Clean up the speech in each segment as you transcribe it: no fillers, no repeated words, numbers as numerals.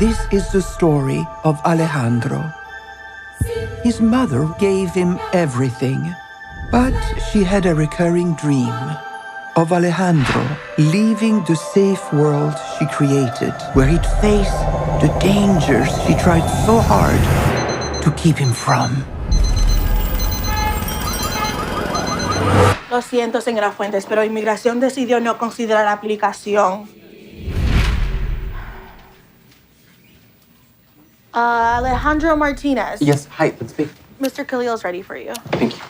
This is the story of Alejandro. His mother gave him everything, but she had a recurring dream of Alejandro leaving the safe world she created, where he'd face the dangers she tried so hard to keep him from. Lo siento, señora Fuentes, pero Inmigración decidió no considerar la aplicación. Alejandro Martinez. Yes, hi, let's speak. Mr. Khalil's ready for you. Thank you.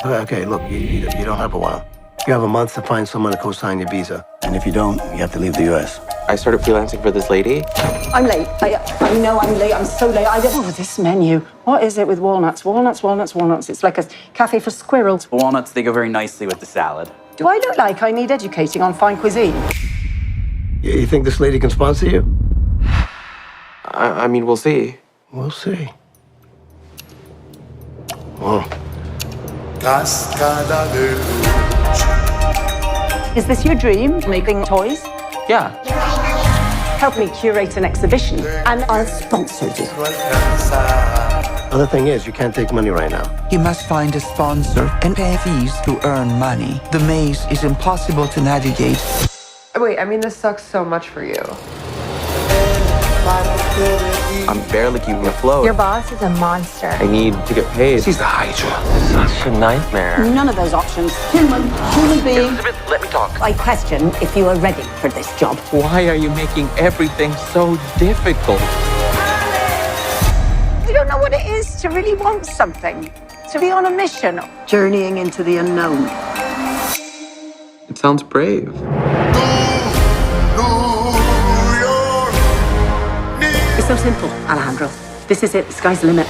Okay, look, you don't have a while. You have a month to find someone to co-sign your visa. And if you don't, you have to leave the U.S. I started freelancing for this lady. I'm late. I know I'm late. I'm so late. Oh, this menu. What is it with walnuts? Walnuts, walnuts, walnuts. It's like a cafe for squirrels. Walnuts, they go very nicely with the salad. Do I look like I need educating on fine cuisine? You think this lady can sponsor you? I mean, we'll see. We'll see. Well. Is this your dream, making toys? Yeah. Help me curate an exhibition, and I'll sponsor you. Other thing is, you can't take money right now. He must find a sponsor and pay fees to earn money. The maze is impossible to navigate. Wait, I mean, this sucks so much for you. I'm barely keeping afloat. Your boss is a monster. I need to get paid. She's the Hydra. Such a nightmare. None of those options. Human being. Elizabeth, let me talk. I question if you are ready for this job. Why are you making everything so difficult? You don't know what it is to really want something, to be on a mission, journeying into the unknown. It sounds brave. It's so simple, Alejandro. This is it. The sky's the limit.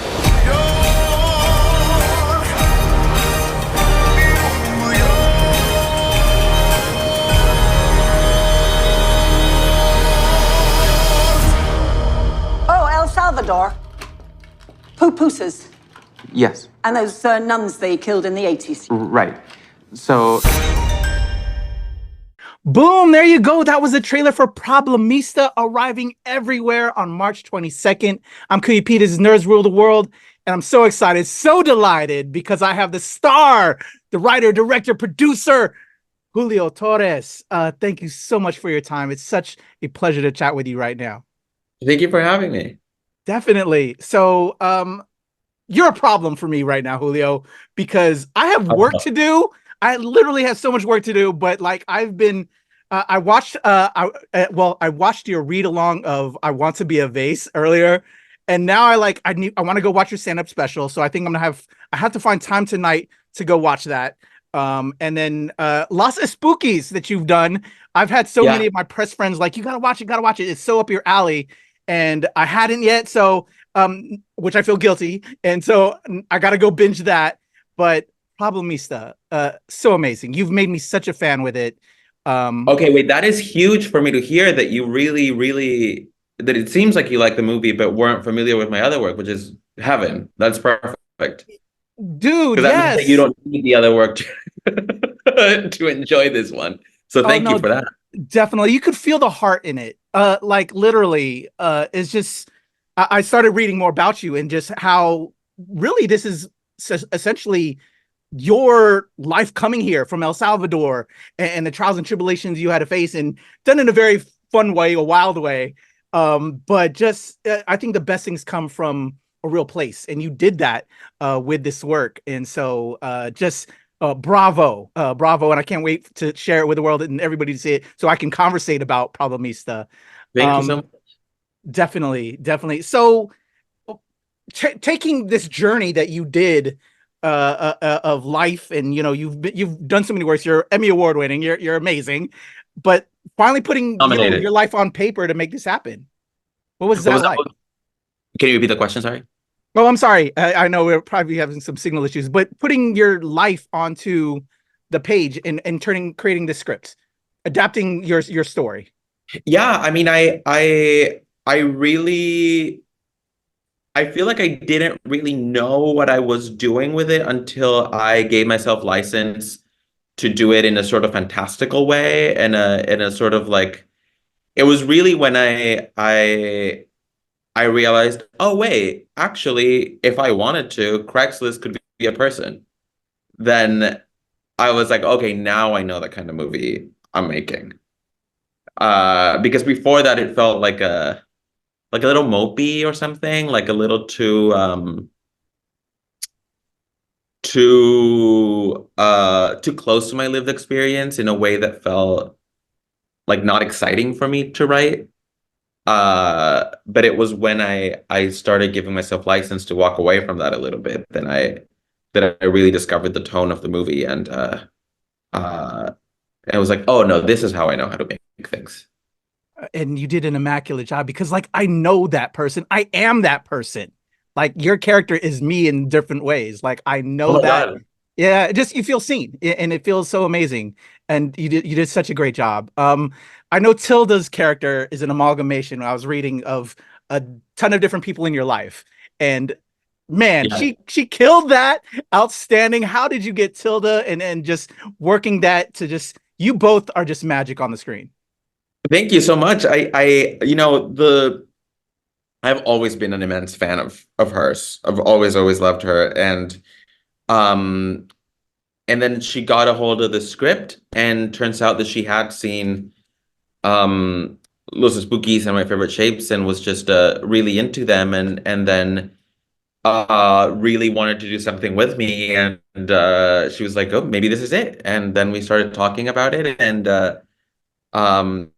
Oh, El Salvador. Pupusas. Yes. And those nuns they killed in the 80s. Right. So... Boom, there you go. That was a trailer for Problemista, arriving everywhere on March 22nd. I'm Kuya Peters, Nerds Rule the World, and I'm so excited, so delighted, because I have the star, the writer, director, producer, Julio Torres. Thank you so much for your time. It's such a pleasure to chat with you right now. Thank you for having me. Definitely. So, you're a problem for me right now, Julio, because I have work to do. I literally have so much work to do, but like I've been, I watched your read along of I Want to Be a Vase earlier, and now I want to go watch your stand up special. So I think I have to find time tonight to go watch that. And then Los Spookies that you've done. I've had so many of my press friends like, you gotta watch it. It's so up your alley, and I hadn't yet. So which I feel guilty, and so I gotta go binge that. But Problemista, so amazing. You've made me such a fan with it. Okay, wait, that is huge for me to hear that you really, really, that it seems like you like the movie, but weren't familiar with my other work, which is heaven. That's perfect. Dude, that yes. means that you don't need the other work to enjoy this one. So thank you for that. Definitely. You could feel the heart in it. Like literally, it's just, I started reading more about you and just how really this is essentially your life coming here from El Salvador and the trials and tribulations you had to face, and done in a very fun way, a wild way. But just, I think the best things come from a real place, and you did that with this work. And so bravo. And I can't wait to share it with the world and everybody to see it so I can conversate about Problemista. Thank you so much. Definitely. So taking this journey that you did of life, and you've done so many works, you're Emmy Award winning, you're amazing, but finally putting your life on paper to make this happen. What was that like? Can you repeat the question? Sorry. Oh, I'm sorry. I know we're probably having some signal issues, but putting your life onto the page and creating the script, adapting your story. Yeah, I mean, I feel like I didn't really know what I was doing with it until I gave myself license to do it in a sort of fantastical way, and in a sort of like it was really when I realized, oh wait, actually, if I wanted to, Craigslist could be a person. Then I was like, okay, now I know the kind of movie I'm making. Because before that, it felt like a little mopey or something, like a little too close to my lived experience in a way that felt like not exciting for me to write. But it was when I started giving myself license to walk away from that a little bit, that I really discovered the tone of the movie, and I was like, oh no, this is how I know how to make things. And you did an immaculate job, because like I know that person. I am that person. Like your character is me in different ways. Like I Oh know my that. God. Yeah, just you feel seen, and it feels so amazing. And you did such a great job. I know Tilda's character is an amalgamation, I was reading, of a ton of different people in your life. And man, Yeah. she killed that. Outstanding. How did you get Tilda, and just working that to just, you both are just magic on the screen. Thank you so much. I've always been an immense fan of hers. I've always loved her, um and then she got a hold of the script, and turns out that she had seen um Los Spookies and My Favorite Shapes, and was just really into them, and then really wanted to do something with me, and she was like, oh, maybe this is it. And then we started talking about it, and um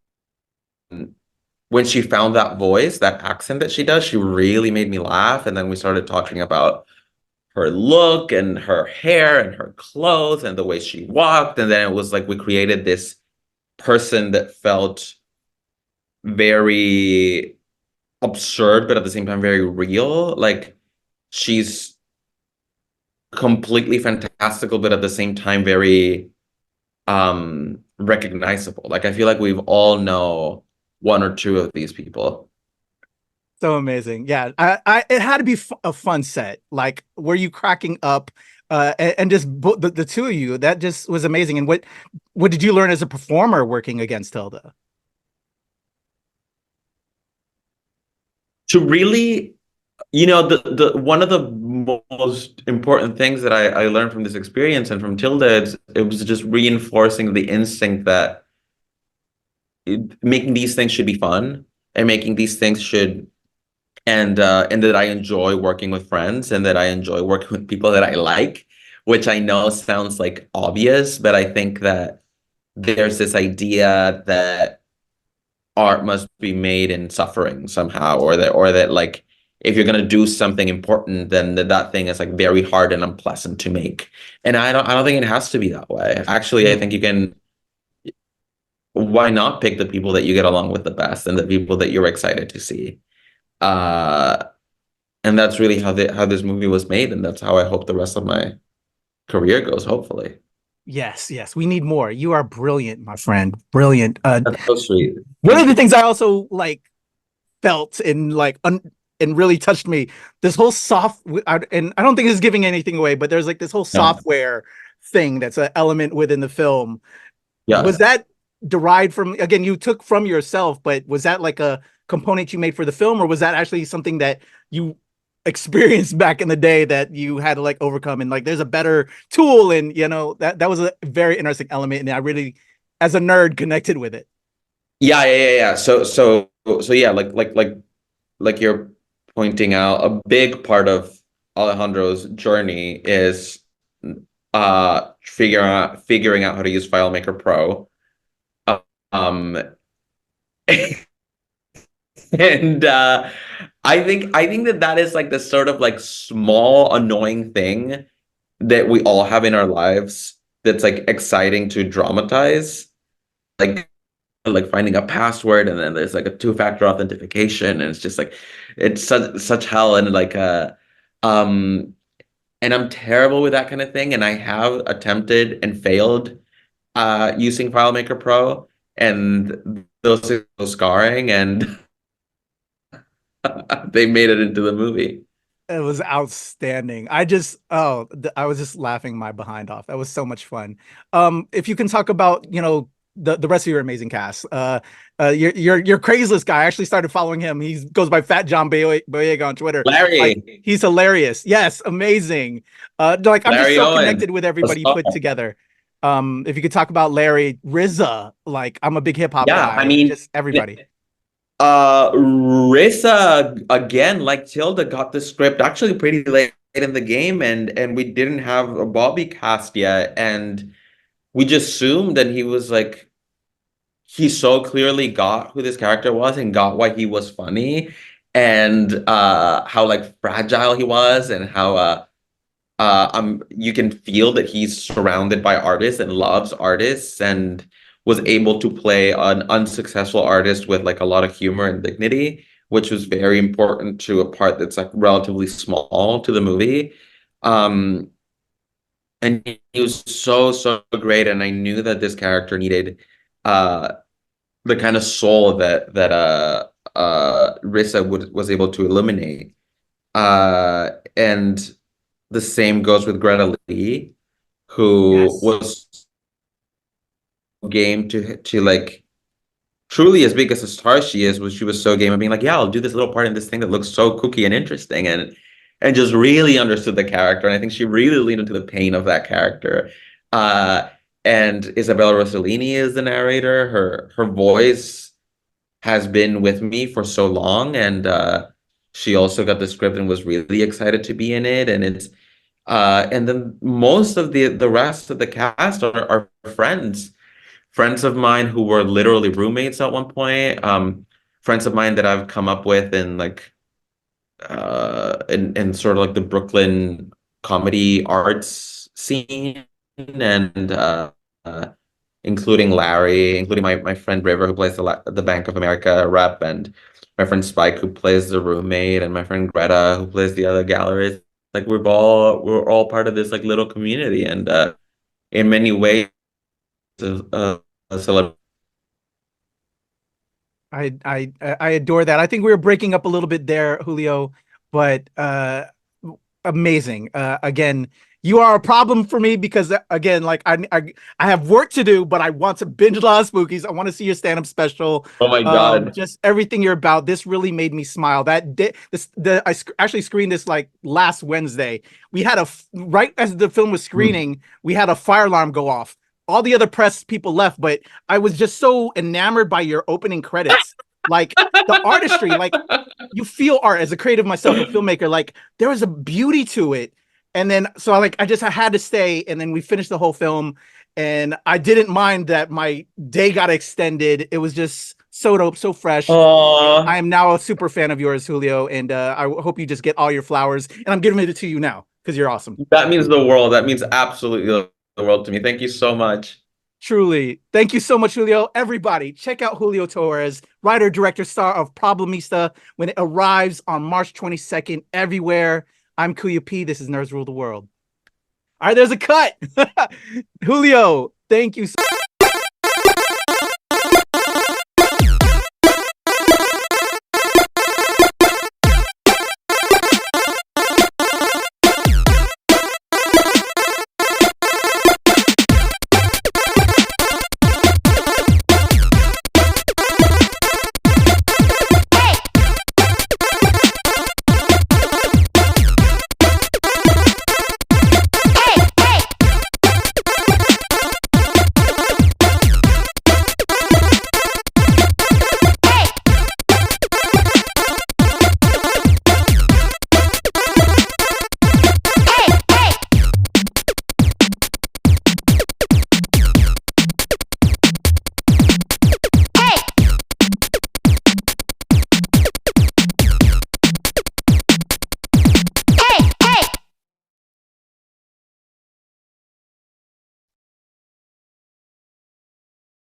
when she found that voice, that accent that she does, she really made me laugh. And then we started talking about her look and her hair and her clothes and the way she walked. And then it was like we created this person that felt very absurd, but at the same time very real. Like, she's completely fantastical, but at the same time very recognizable. Like, I feel like we've all know one or two of these people. So amazing. Yeah. I it had to be a fun set. Like, were you cracking up? And just the two of you, that just was amazing. And what did you learn as a performer working against Tilda? To really, the one of the most important things that I learned from this experience and from Tilda, it was just reinforcing the instinct that making these things should be fun, and making these things should, and that I enjoy working with friends, and that I enjoy working with people that I like, which I know sounds like obvious, but I think that there's this idea that art must be made in suffering somehow, or that like, if you're gonna do something important, then that thing is like very hard and unpleasant to make. And I don't think it has to be that way. Actually, I think you can. Why not pick the people that you get along with the best, and the people that you're excited to see? Uh, and that's really how this movie was made, and that's how I hope the rest of my career goes, hopefully. Yes, yes. We need more. You are brilliant, my friend. Brilliant. That's so sweet. One of the things I also like felt and and really touched me, this whole and I don't think this is giving anything away, but there's like this whole software thing that's an element within the film. Yeah. Was that derived from, again, you took from yourself, but was that like a component you made for the film, or was that actually something that you experienced back in the day that you had to like overcome, and like there's a better tool, and that was a very interesting element, and I really, as a nerd, connected with it. Yeah. So yeah, like you're pointing out, a big part of Alejandro's journey is figuring out how to use FileMaker Pro. Um and I think that is like the sort of like small annoying thing that we all have in our lives, that's like exciting to dramatize, like finding a password, and then there's like a two-factor authentication, and it's just like, it's such hell. And like um and I'm terrible with that kind of thing, and I have attempted and failed using FileMaker Pro, and those are so scarring, and they made it into the movie. It was outstanding. I was just laughing my behind off. That was so much fun. If you can talk about, the rest of your amazing cast. Your Crazeless guy, I actually started following him. He goes by Fat John Boyega on Twitter. Larry. Like, he's hilarious. Yes, amazing. Like, I'm just Larry so Owens. connected with everybody you put together. If you could talk about Larry, RZA, like, I'm a big hip hop guy. I mean, just everybody. RZA, again, like Tilda, got the script actually pretty late in the game, and we didn't have a Bobby cast yet, and we just assumed, and he was like, he so clearly got who this character was and got why he was funny, and how like fragile he was, and how you can feel that he's surrounded by artists and loves artists, and was able to play an unsuccessful artist with like a lot of humor and dignity, which was very important to a part that's like relatively small to the movie. And he was so great, and I knew that this character needed the kind of soul that RZA was able to illuminate. And the same goes with Greta Lee, who was game to like truly as big as a star she was so game of being like, yeah, I'll do this little part in this thing that looks so kooky and interesting, and just really understood the character. And I think she really leaned into the pain of that character. And Isabella Rosselini is the narrator. Her voice has been with me for so long, and she also got the script and was really excited to be in it. And it's and then most of the rest of the cast are friends of mine who were literally roommates at one point. Friends of mine that I've come up with in like in sort of like the Brooklyn comedy arts scene, and including Larry, including my friend River, who plays the Bank of America rep, and my friend Spike, who plays the roommate, and my friend Greta, who plays the other gallerist. Like we're all part of this like little community, and in many ways a celebrity. I adore that. I think we were breaking up a little bit there, Julio, but amazing. Again, you are a problem for me because again, like I have work to do, but I want to binge a lot of Spookies. I want to see your stand-up special. Oh my God. Just everything you're about. This really made me smile. That day, I actually screened this like last Wednesday. We had right as the film was screening, we had a fire alarm go off. All the other press people left, but I was just so enamored by your opening credits. Like the artistry, like you feel art as a creative myself, a filmmaker, like there was a beauty to it. And then, so I had to stay, and then we finished the whole film, and I didn't mind that my day got extended. It was just so dope, so fresh. Aww. I am now a super fan of yours, Julio, and I hope you just get all your flowers, and I'm giving it to you now because you're awesome. That means the world. That means absolutely the world to me. Thank you so much. Truly. Thank you so much, Julio. Everybody, check out Julio Torres, writer, director, star of Problemista, when it arrives on March 22nd everywhere. I'm Kuya P. This is Nerds Rule the World. All right, there's a cut. Julio, thank you so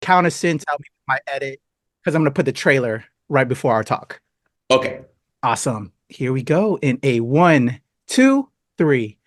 count us in, tell me my edit, because I'm going to put the trailer right before our talk. Okay. Awesome. Here we go in a 1, 2, 3.